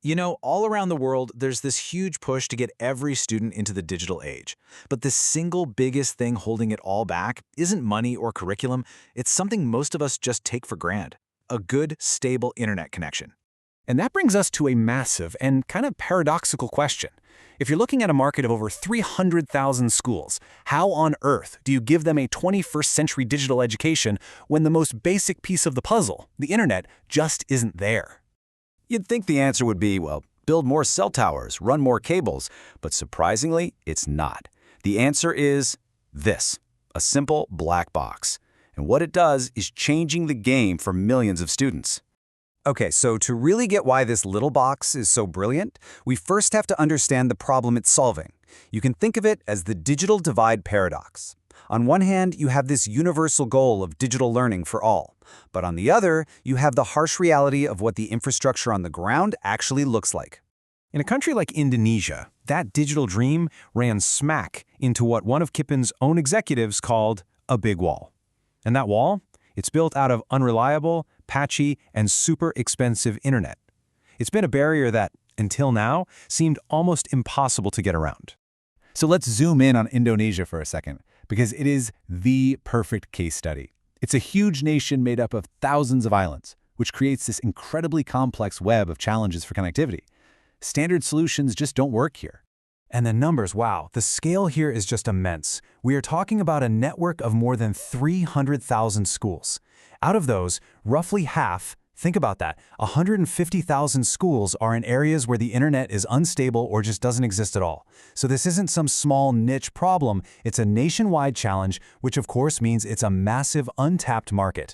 You know, all around the world, there's this huge push to get every student into the digital age. But the single biggest thing holding it all back isn't money or curriculum, it's something most of us just take for granted: a good, stable internet connection. And that brings us to a massive and kind of paradoxical question. If you're looking at a market of over 300,000 schools, how on earth do you give them a 21st century digital education when the most basic piece of the puzzle, the internet, just isn't there? You'd think the answer would be, well, build more cell towers, run more cables, but surprisingly, it's not. The answer is this: a simple black box. And what it does is changing the game for millions of students. Okay, so to really get why this little box is so brilliant, we first have to understand the problem it's solving. You can think of it as the digital divide paradox. On one hand, you have this universal goal of digital learning for all. But on the other, you have the harsh reality of what the infrastructure on the ground actually looks like. In a country like Indonesia, that digital dream ran smack into what one of Kipin's own executives called a big wall. And that wall? It's built out of unreliable, patchy, and super expensive internet. It's been a barrier that, until now, seemed almost impossible to get around. So let's zoom in on Indonesia for a second, because it is the perfect case study. It's a huge nation made up of thousands of islands, which creates this incredibly complex web of challenges for connectivity. Standard solutions just don't work here. And the numbers, wow, the scale here is just immense. We are talking about a network of more than 300,000 schools. Out of those, roughly half, think about that, 150,000 schools are in areas where the internet is unstable or just doesn't exist at all. So this isn't some small niche problem, it's a nationwide challenge, which of course means it's a massive untapped market.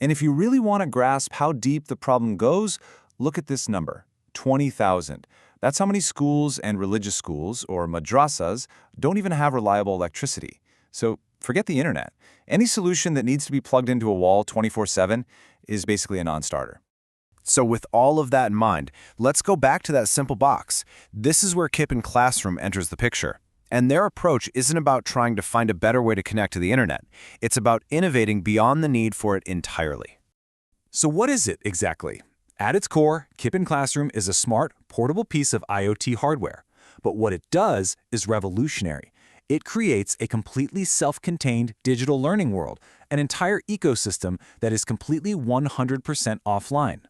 And if you really want to grasp how deep the problem goes, look at this number: 20,000. That's how many schools and religious schools, or madrasas, don't even have reliable electricity. So forget the internet. Any solution that needs to be plugged into a wall 24/7 is basically a non-starter. So with all of that in mind, let's go back to that simple box. This is where Kipin Classroom enters the picture. And their approach isn't about trying to find a better way to connect to the internet. It's about innovating beyond the need for it entirely. So what is it exactly? At its core, Kipin Classroom is a smart, portable piece of IoT hardware. But what it does is revolutionary. It creates a completely self-contained digital learning world, an entire ecosystem that is completely 100% offline.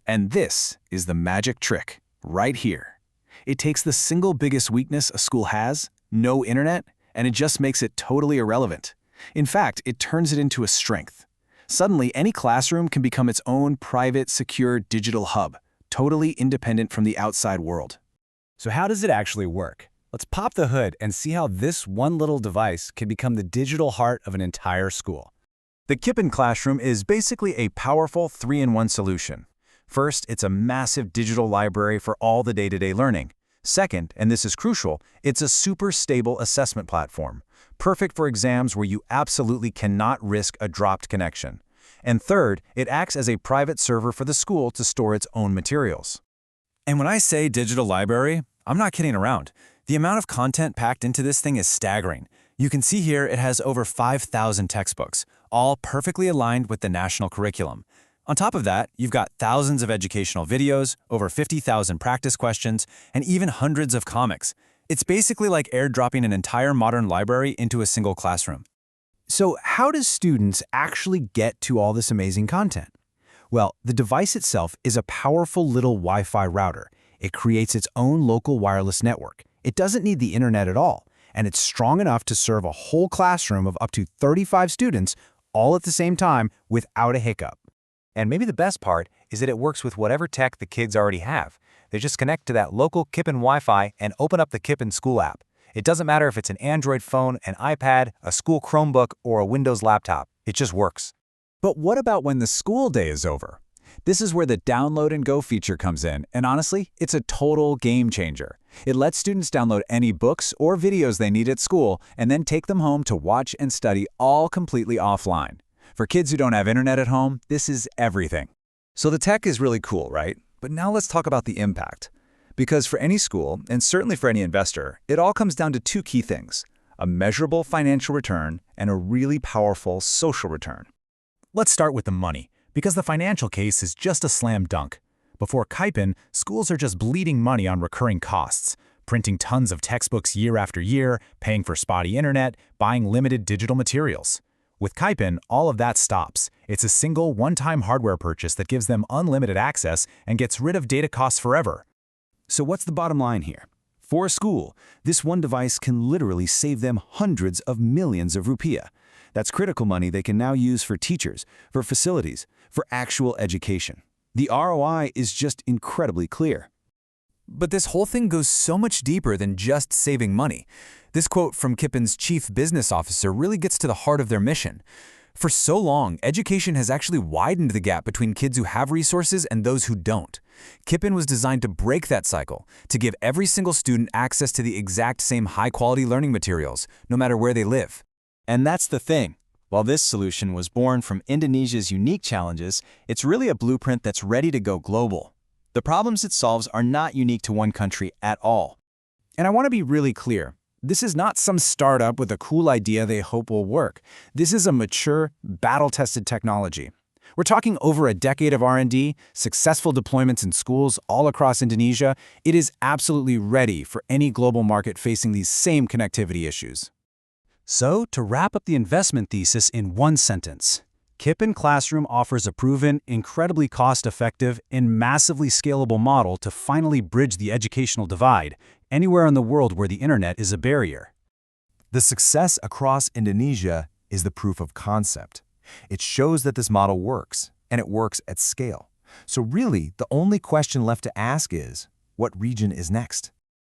And this is the magic trick, right here. It takes the single biggest weakness a school has, no internet, and it just makes it totally irrelevant. In fact, it turns it into a strength. Suddenly, any classroom can become its own private, secure digital hub, totally independent from the outside world. So how does it actually work? Let's pop the hood and see how this one little device can become the digital heart of an entire school. The Kipin Classroom is basically a powerful 3-in-1 solution. First, it's a massive digital library for all the day-to-day learning. Second, and this is crucial, it's a super stable assessment platform, perfect for exams where you absolutely cannot risk a dropped connection. And third, it acts as a private server for the school to store its own materials. And when I say digital library, I'm not kidding around. The amount of content packed into this thing is staggering. You can see here it has over 5,000 textbooks, all perfectly aligned with the national curriculum. On top of that, you've got thousands of educational videos, over 50,000 practice questions, and even hundreds of comics. It's basically like airdropping an entire modern library into a single classroom. So how does students actually get to all this amazing content? Well, the device itself is a powerful little Wi-Fi router. It creates its own local wireless network. It doesn't need the internet at all, and it's strong enough to serve a whole classroom of up to 35 students all at the same time without a hiccup. And maybe the best part is that it works with whatever tech the kids already have. They just connect to that local Kipin Wi-Fi and open up the Kipin School app. It doesn't matter if it's an Android phone, an iPad, a school Chromebook, or a Windows laptop. It just works. But what about when the school day is over? This is where the download and go feature comes in, and honestly, it's a total game changer. It lets students download any books or videos they need at school and then take them home to watch and study all completely offline. For kids who don't have internet at home, this is everything. So the tech is really cool, right? But now let's talk about the impact. Because for any school, and certainly for any investor, it all comes down to two key things: a measurable financial return and a really powerful social return. Let's start with the money, because the financial case is just a slam dunk. Before Kipin, schools are just bleeding money on recurring costs, printing tons of textbooks year after year, paying for spotty internet, buying limited digital materials. With Kipin, all of that stops. It's a single, one-time hardware purchase that gives them unlimited access and gets rid of data costs forever. So what's the bottom line here? For a school, this one device can literally save them hundreds of millions of rupiah. That's critical money they can now use for teachers, for facilities, for actual education. The ROI is just incredibly clear. But this whole thing goes so much deeper than just saving money. This quote from Kipin's chief business officer really gets to the heart of their mission. For so long, education has actually widened the gap between kids who have resources and those who don't. Kipin was designed to break that cycle, to give every single student access to the exact same high-quality learning materials, no matter where they live. And that's the thing. While this solution was born from Indonesia's unique challenges, it's really a blueprint that's ready to go global. The problems it solves are not unique to one country at all. And I want to be really clear. This is not some startup with a cool idea they hope will work. This is a mature, battle-tested technology. We're talking over a decade of R&D, successful deployments in schools all across Indonesia. It is absolutely ready for any global market facing these same connectivity issues. So, to wrap up the investment thesis in one sentence, Kipin Classroom offers a proven, incredibly cost-effective, and massively scalable model to finally bridge the educational divide anywhere in the world where the internet is a barrier. The success across Indonesia is the proof of concept. It shows that this model works, and it works at scale. So really, the only question left to ask is, what region is next?